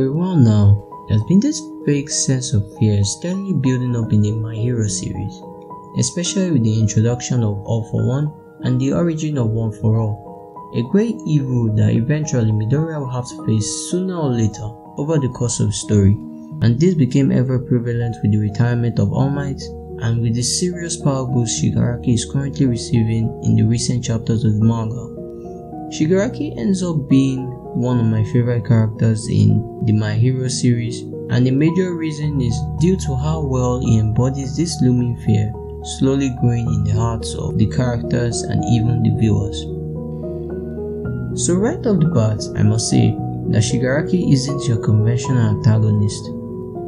For a while now, there's been this vague sense of fear steadily building up in the My Hero series, especially with the introduction of All for One and the origin of One for All, a great evil that eventually Midoriya will have to face sooner or later over the course of the story, and this became ever prevalent with the retirement of All Might and with the serious power boost Shigaraki is currently receiving in the recent chapters of the manga. Shigaraki ends up being one of my favorite characters in the My Hero series, and the major reason is due to how well he embodies this looming fear slowly growing in the hearts of the characters and even the viewers. So right off the bat, I must say that Shigaraki isn't your conventional antagonist,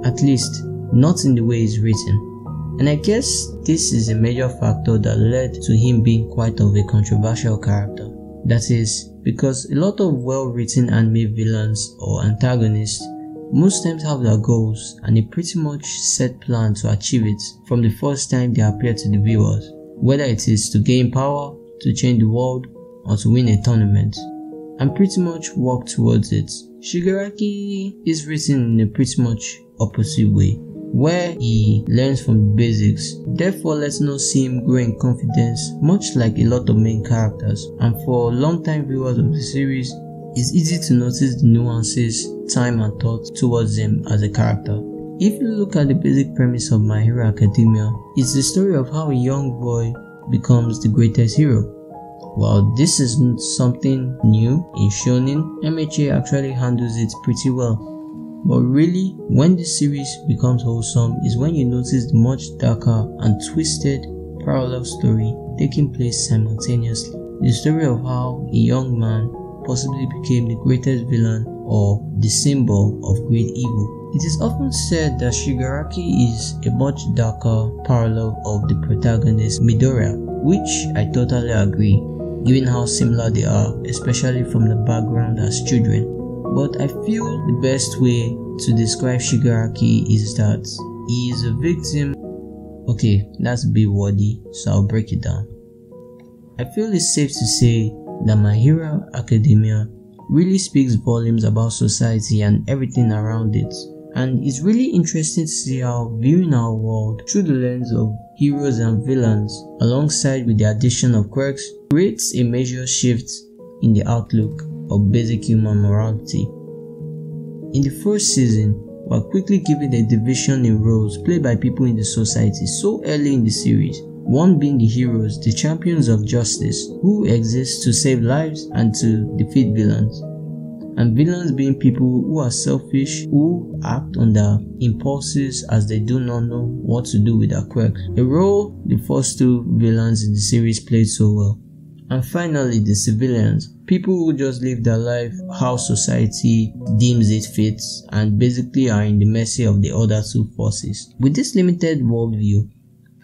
at least not in the way it's written, and I guess this is a major factor that led to him being quite of a controversial character. That is, because a lot of well-written anime villains or antagonists most times have their goals and a pretty much set plan to achieve it from the first time they appear to the viewers, whether it is to gain power, to change the world, or to win a tournament, and pretty much work towards it. Shigaraki is written in a pretty much opposite way, where he learns from the basics, therefore let's not see him grow in confidence much like a lot of main characters, and for long-time viewers of the series, it's easy to notice the nuances, time and thought towards him as a character. If you look at the basic premise of My Hero Academia, it's the story of how a young boy becomes the greatest hero. While this isn't something new in shonen, MHA actually handles it pretty well. But really, when the series becomes wholesome is when you notice the much darker and twisted parallel story taking place simultaneously. The story of how a young man possibly became the greatest villain or the symbol of great evil. It is often said that Shigaraki is a much darker parallel of the protagonist Midoriya, which I totally agree, given how similar they are, especially from the background as children. But I feel the best way to describe Shigaraki is that he is a victim. Okay, that's a bit wordy, so I'll break it down. I feel it's safe to say that My Hero Academia really speaks volumes about society and everything around it. And it's really interesting to see how viewing our world through the lens of heroes and villains, alongside with the addition of quirks, creates a major shift in the outlook of basic human morality. In the first season, we're quickly given a division in roles played by people in the society so early in the series, one being the heroes, the champions of justice, who exist to save lives and to defeat villains, and villains being people who are selfish, who act on their impulses as they do not know what to do with their quirks, a role the first two villains in the series played so well. And finally, the civilians, people who just live their life how society deems it fits and basically are in the mercy of the other two forces. With this limited worldview,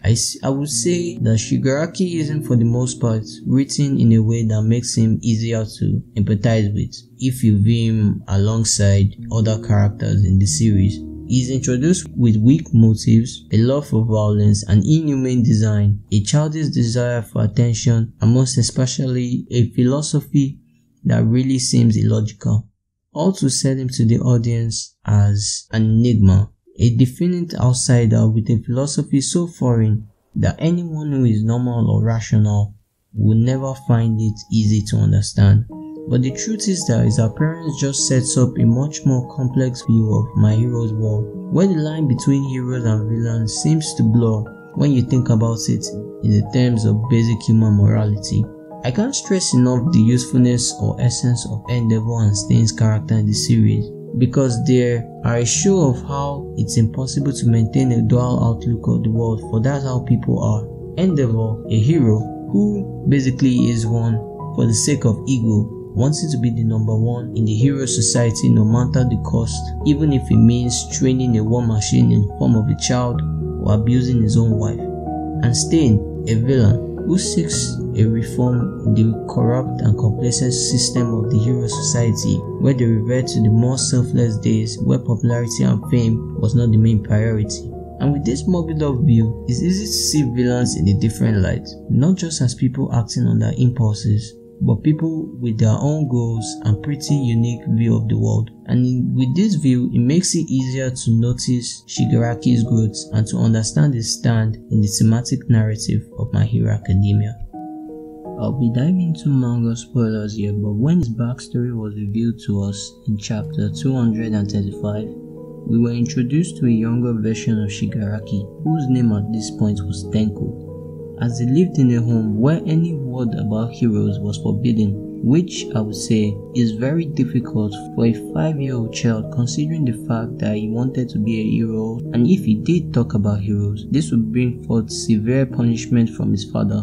I would say that Shigaraki isn't for the most part written in a way that makes him easier to empathize with if you view him alongside other characters in the series. He is introduced with weak motives, a love for violence, an inhumane design, a childish desire for attention, and most especially a philosophy that really seems illogical. All to sell him to the audience as an enigma, a definite outsider with a philosophy so foreign that anyone who is normal or rational will never find it easy to understand. But the truth is that his appearance just sets up a much more complex view of My Hero's world, where the line between heroes and villains seems to blur when you think about it in the terms of basic human morality. I can't stress enough the usefulness or essence of Endeavor and Stain's character in the series, because they are a show of how it's impossible to maintain a dual outlook of the world, for that's how people are. Endeavor, a hero who basically is one for the sake of ego, wanting to be the number one in the hero society no matter the cost, even if it means training a war machine in the form of a child or abusing his own wife. And Stain, a villain who seeks a reform in the corrupt and complacent system of the hero society, where they revert to the more selfless days where popularity and fame was not the main priority. And with this morbid up view, it's easy to see villains in a different light, not just as people acting on their impulses, but people with their own goals and pretty unique view of the world. And with this view, it makes it easier to notice Shigaraki's growth and to understand his stand in the thematic narrative of My Hero Academia. I'll be diving into manga spoilers here, but when his backstory was revealed to us in chapter 235, we were introduced to a younger version of Shigaraki, whose name at this point was Tenko, as he lived in a home where any word about heroes was forbidden, which I would say is very difficult for a 5-year-old child, considering the fact that he wanted to be a hero, and if he did talk about heroes, this would bring forth severe punishment from his father,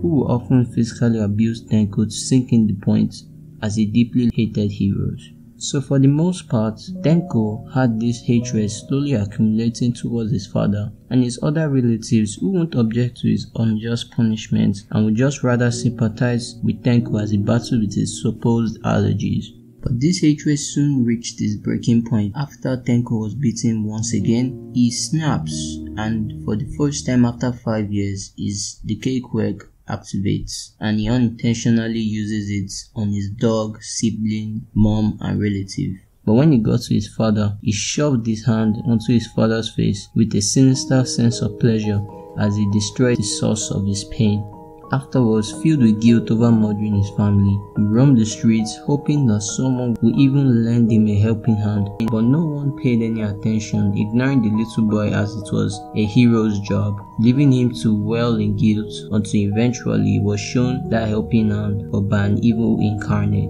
who would often physically abuse Tenko to sink in the point, as he deeply hated heroes. So for the most part, Tenko had this hatred slowly accumulating towards his father and his other relatives, who won't object to his unjust punishment and would just rather sympathize with Tenko as he battled with his supposed allergies. But this hatred soon reached its breaking point after Tenko was beaten once again. He snaps, and for the first time after 5 years, his decay quirk activates, and he unintentionally uses it on his dog, sibling, mom and relative. But when he got to his father, he shoved his hand onto his father's face with a sinister sense of pleasure as he destroyed the source of his pain. Afterwards, filled with guilt over murdering his family, he roamed the streets hoping that someone would even lend him a helping hand, but no one paid any attention, ignoring the little boy as it was a hero's job, leaving him to wail in guilt until eventually he was shown that helping hand but by an evil incarnate.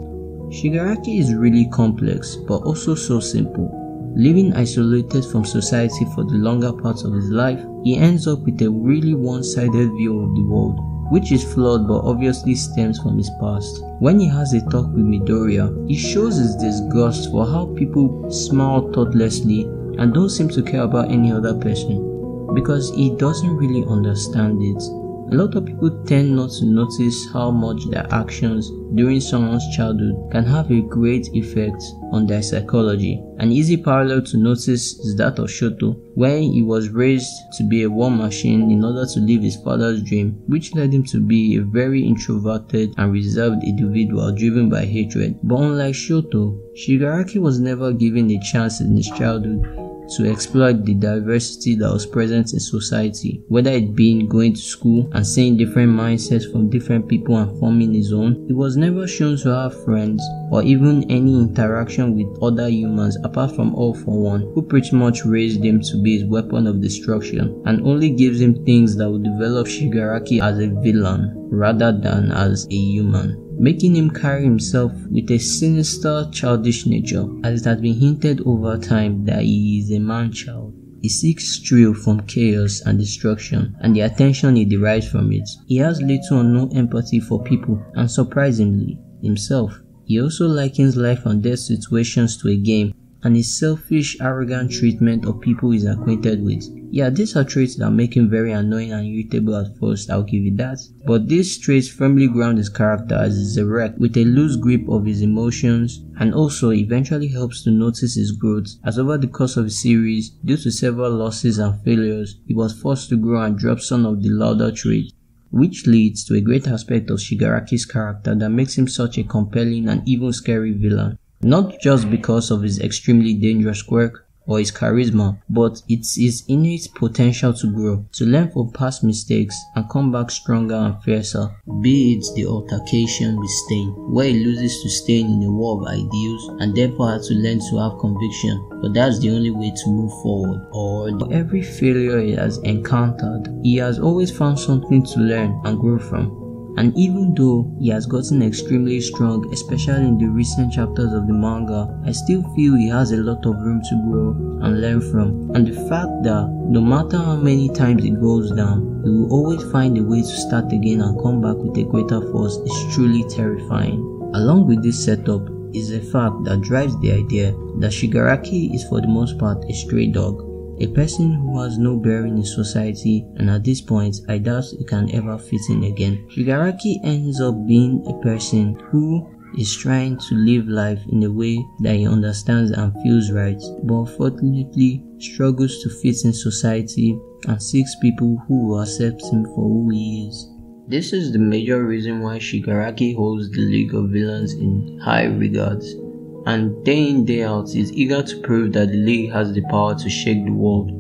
Shigaraki is really complex but also so simple. Living isolated from society for the longer parts of his life, he ends up with a really one-sided view of the world, which is flawed but obviously stems from his past. When he has a talk with Midoriya, he shows his disgust for how people smile thoughtlessly and don't seem to care about any other person, because he doesn't really understand it. A lot of people tend not to notice how much their actions during someone's childhood can have a great effect on their psychology. An easy parallel to notice is that of Shoto, where he was raised to be a war machine in order to live his father's dream, which led him to be a very introverted and reserved individual driven by hatred. But unlike Shoto, Shigaraki was never given a chance in his childhood to exploit the diversity that was present in society, whether it being going to school and seeing different mindsets from different people and forming his own. He was never shown to have friends or even any interaction with other humans apart from All For One, who pretty much raised him to be his weapon of destruction and only gives him things that will develop Shigaraki as a villain rather than as a human, making him carry himself with a sinister, childish nature, as it has been hinted over time that he is a man-child. He seeks thrill from chaos and destruction and the attention he derives from it. He has little or no empathy for people and, surprisingly, himself. He also likens life and death situations to a game, and his selfish, arrogant treatment of people he's acquainted with. Yeah, these are traits that make him very annoying and irritable at first, I'll give you that. But these traits firmly ground his character as he's a wreck with a loose grip of his emotions, and also eventually helps to notice his growth, as over the course of the series, due to several losses and failures, he was forced to grow and drop some of the louder traits, which leads to a great aspect of Shigaraki's character that makes him such a compelling and even scary villain. Not just because of his extremely dangerous quirk or his charisma, but it's his innate potential to grow, to learn from past mistakes and come back stronger and fiercer. Be it the altercation with Stain, where he loses to Stain in a war of ideals and therefore had to learn to have conviction, but that's the only way to move forward. Or for every failure he has encountered, he has always found something to learn and grow from. And even though he has gotten extremely strong, especially in the recent chapters of the manga, I still feel he has a lot of room to grow and learn from. And the fact that no matter how many times it goes down, he will always find a way to start again and come back with a greater force is truly terrifying. Along with this setup is a fact that drives the idea that Shigaraki is for the most part a stray dog, a person who has no bearing in society, and at this point I doubt he can ever fit in again. Shigaraki ends up being a person who is trying to live life in a way that he understands and feels right, but unfortunately struggles to fit in society and seeks people who will accept him for who he is. This is the major reason why Shigaraki holds the League of Villains in high regards, and day in day out is eager to prove that the League has the power to shake the world.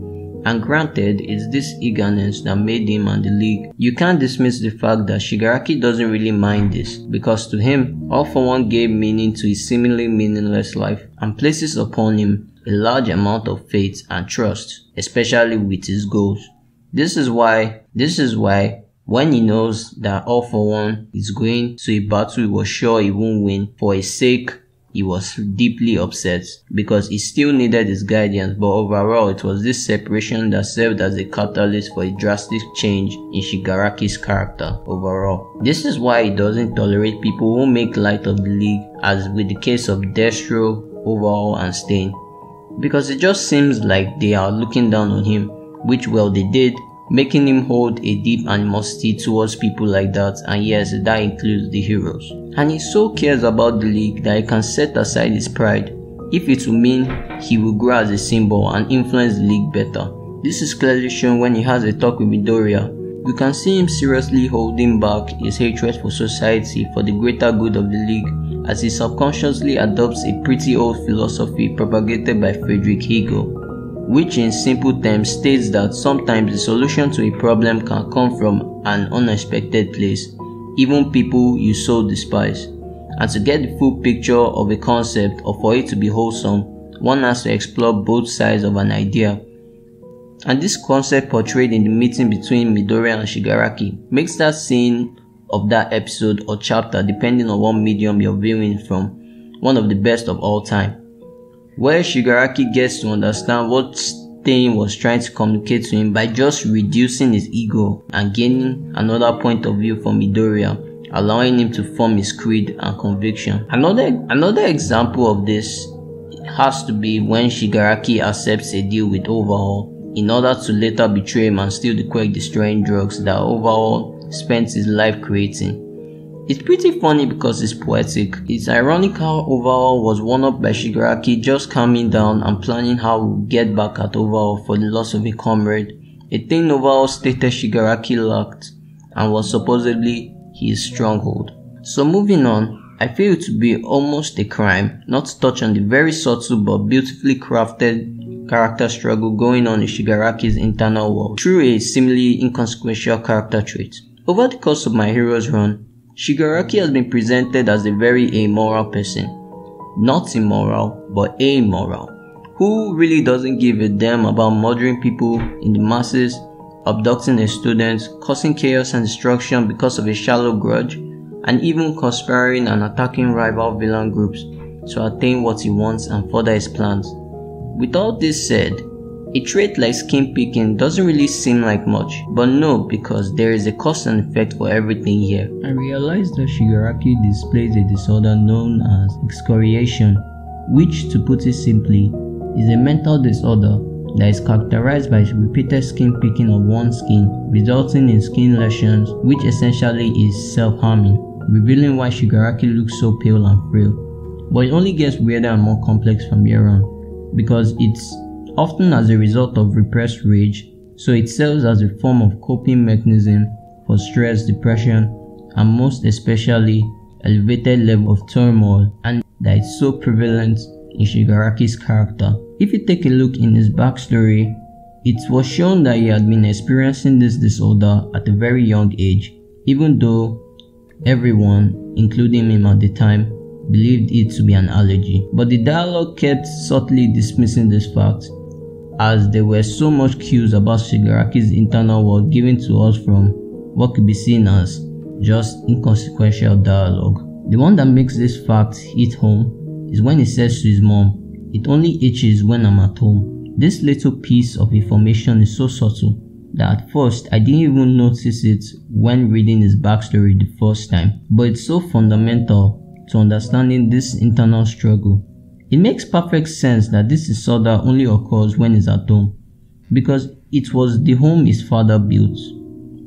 And granted, it's this eagerness that made him and the League. You can't dismiss the fact that Shigaraki doesn't really mind this, because to him, All For One gave meaning to his seemingly meaningless life and places upon him a large amount of faith and trust, especially with his goals. This is why when he knows that All For One is going to a battle he was sure he won't win, for his sake, he was deeply upset because he still needed his guidance, but overall it was this separation that served as a catalyst for a drastic change in Shigaraki's character overall. This is why he doesn't tolerate people who make light of the League, as with the case of Destro, Overhaul and Stain, because it just seems like they are looking down on him, which well they did, making him hold a deep animosity towards people like that, and yes, that includes the heroes. And he so cares about the League that he can set aside his pride if it will mean he will grow as a symbol and influence the League better. This is clearly shown when he has a talk with Midoriya. You can see him seriously holding back his hatred for society for the greater good of the League, as he subconsciously adopts a pretty old philosophy propagated by Friedrich Hegel, which in simple terms states that sometimes the solution to a problem can come from an unexpected place, even people you so despise. And to get the full picture of a concept or for it to be wholesome, one has to explore both sides of an idea. And this concept portrayed in the meeting between Midoriya and Shigaraki makes that scene of that episode or chapter, depending on what medium you're viewing from, one of the best of all time, where Shigaraki gets to understand what Stain was trying to communicate to him by just reducing his ego and gaining another point of view from Midoriya, allowing him to form his creed and conviction. Another example of this has to be when Shigaraki accepts a deal with Overhaul in order to later betray him and steal the Quake destroying drugs that Overhaul spent his life creating. It's pretty funny because it's poetic. It's ironic how Overhaul was won up by Shigaraki just calming down and planning how he would get back at Overhaul for the loss of a comrade, a thing Overhaul stated Shigaraki lacked and was supposedly his stronghold. So moving on, I feel it to be almost a crime not to touch on the very subtle but beautifully crafted character struggle going on in Shigaraki's internal world through a seemingly inconsequential character trait. Over the course of My Hero's run, Shigaraki has been presented as a very amoral person. Not immoral, but amoral, who really doesn't give a damn about murdering people in the masses, abducting a student, causing chaos and destruction because of a shallow grudge, and even conspiring and attacking rival villain groups to attain what he wants and further his plans. With all this said, a trait like skin picking doesn't really seem like much, but no, because there is a cause and effect for everything here. I realized that Shigaraki displays a disorder known as excoriation, which, to put it simply, is a mental disorder that is characterized by repeated skin picking of one's skin, resulting in skin lesions, which essentially is self-harming, revealing why Shigaraki looks so pale and frail. But it only gets weirder and more complex from here on, because it's often as a result of repressed rage, so it serves as a form of coping mechanism for stress, depression, and most especially elevated level of turmoil, and that is so prevalent in Shigaraki's character. If you take a look in his backstory, it was shown that he had been experiencing this disorder at a very young age, even though everyone, including him at the time, believed it to be an allergy. But the dialogue kept subtly dismissing this fact, as there were so much cues about Shigaraki's internal world given to us from what could be seen as just inconsequential dialogue. The one that makes this fact hit home is when he says to his mom, "It only itches when I'm at home." This little piece of information is so subtle that at first I didn't even notice it when reading his backstory the first time, but it's so fundamental to understanding this internal struggle. It makes perfect sense that this disorder only occurs when he's at home, because it was the home his father built,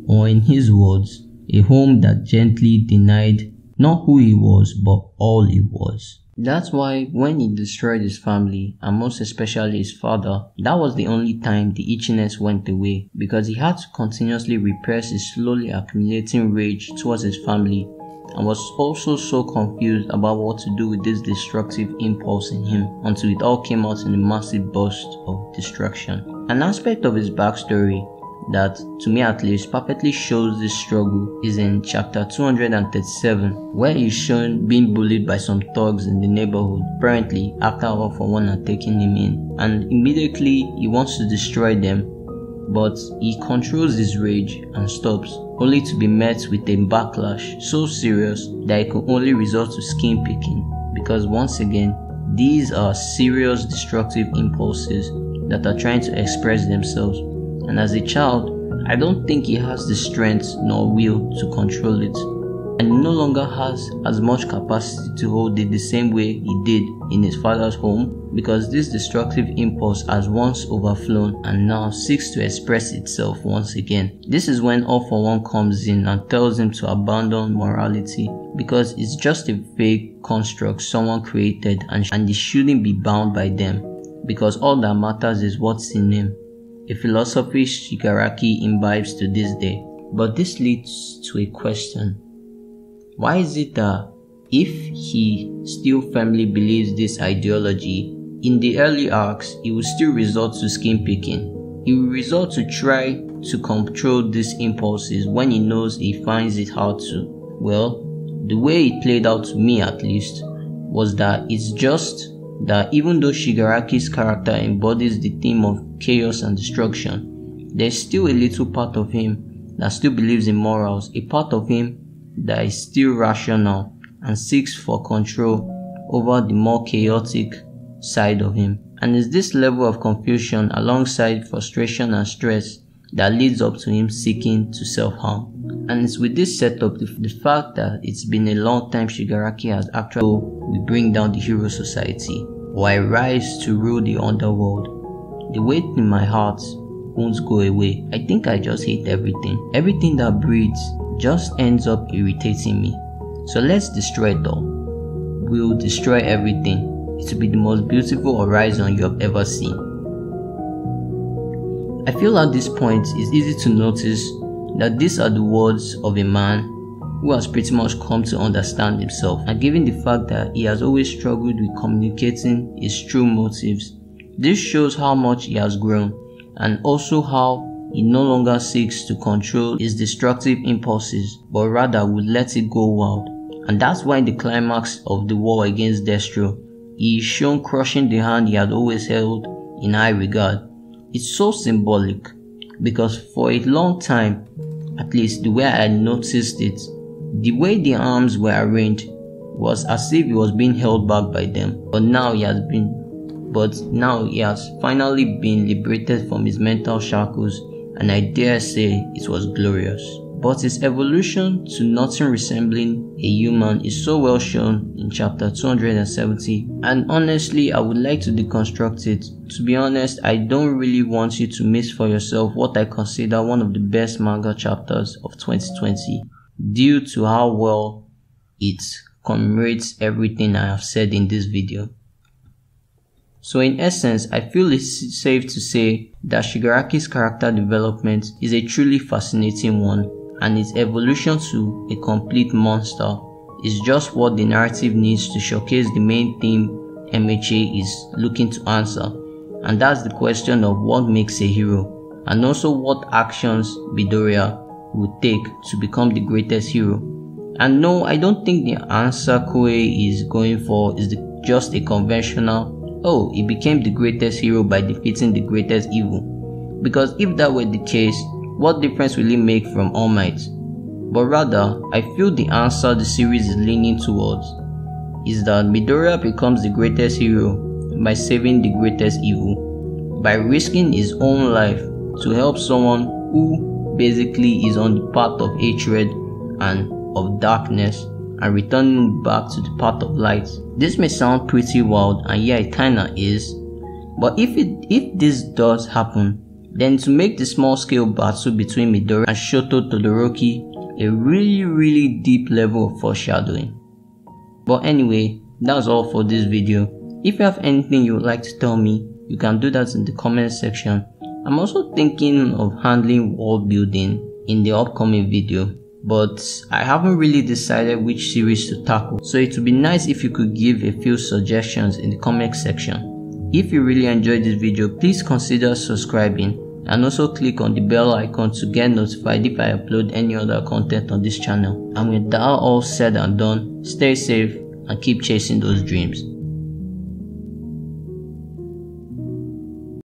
or in his words, a home that gently denied not who he was but all he was. That's why when he destroyed his family, and most especially his father, that was the only time the itchiness went away, because he had to continuously repress his slowly accumulating rage towards his family, and was also so confused about what to do with this destructive impulse in him until it all came out in a massive burst of destruction. An aspect of his backstory that, to me at least, perfectly shows this struggle is in chapter 237, where he's shown being bullied by some thugs in the neighborhood, apparently after All For One had taken him in, and immediately he wants to destroy them, but he controls his rage and stops, only to be met with a backlash so serious that it could only resort to skin picking, because once again, these are serious destructive impulses that are trying to express themselves, and as a child, I don't think he has the strength nor will to control it, and he no longer has as much capacity to hold it the same way he did in his father's home, because this destructive impulse has once overflown and now seeks to express itself once again. This is when All For One comes in and tells him to abandon morality, because it's just a fake construct someone created and he shouldn't be bound by them, because all that matters is what's in him. A philosophy Shigaraki imbibes to this day. But this leads to a question. Why is it that if he still firmly believes this ideology, in the early arcs he will still resort to skin picking? He will resort to try to control these impulses when he knows he finds it hard to. Well, the way it played out to me at least was that it's just that even though Shigaraki's character embodies the theme of chaos and destruction, there's still a little part of him that still believes in morals, a part of him that is still rational and seeks for control over the more chaotic side of him. And it's this level of confusion alongside frustration and stress that leads up to him seeking to self-harm. And it's with this setup, the fact that it's been a long time Shigaraki has actually we bring down the hero society, or I rise to rule the underworld, the weight in my heart won't go away. I think I just hate everything. Everything that breathes just ends up irritating me. So let's destroy it all. We'll destroy everything. It will be the most beautiful horizon you have ever seen. I feel at this point it's easy to notice that these are the words of a man who has pretty much come to understand himself, and given the fact that he has always struggled with communicating his true motives, this shows how much he has grown, and also how he no longer seeks to control his destructive impulses, but rather would let it go wild. And that's why in the climax of the war against Destro, he is shown crushing the hand he had always held in high regard. It's so symbolic, because for a long time, at least the way I noticed it, the way the arms were arranged was as if he was being held back by them. But now he has finally been liberated from his mental shackles, and I dare say it was glorious. But his evolution to nothing resembling a human is so well shown in chapter 270, and honestly I would like to deconstruct it. To be honest, I don't really want you to miss for yourself what I consider one of the best manga chapters of 2020, due to how well it commemorates everything I have said in this video. So in essence, I feel it's safe to say that Shigaraki's character development is a truly fascinating one, and its evolution to a complete monster is just what the narrative needs to showcase the main theme MHA is looking to answer, and that's the question of what makes a hero, and also what actions Midoriya would take to become the greatest hero. And no, I don't think the answer Koei is going for is just a conventional, oh, he became the greatest hero by defeating the greatest evil. Because if that were the case, what difference will it make from All Might? But rather, I feel the answer the series is leaning towards is that Midoriya becomes the greatest hero by saving the greatest evil, by risking his own life to help someone who basically is on the path of hatred and of darkness, and returning back to the path of light. This may sound pretty wild, and yeah, it kinda is, but if this does happen, then to make the small scale battle between Midoriya and Shoto Todoroki a really deep level of foreshadowing. But anyway, That's all for this video. If you have anything you would like to tell me, you can do that in the comment section. I'm also thinking of handling world building in the upcoming video, but I haven't really decided which series to tackle, so it would be nice if you could give a few suggestions in the comment section. If you really enjoyed this video, please consider subscribing and also click on the bell icon to get notified if I upload any other content on this channel. And with that all said and done, stay safe and keep chasing those dreams.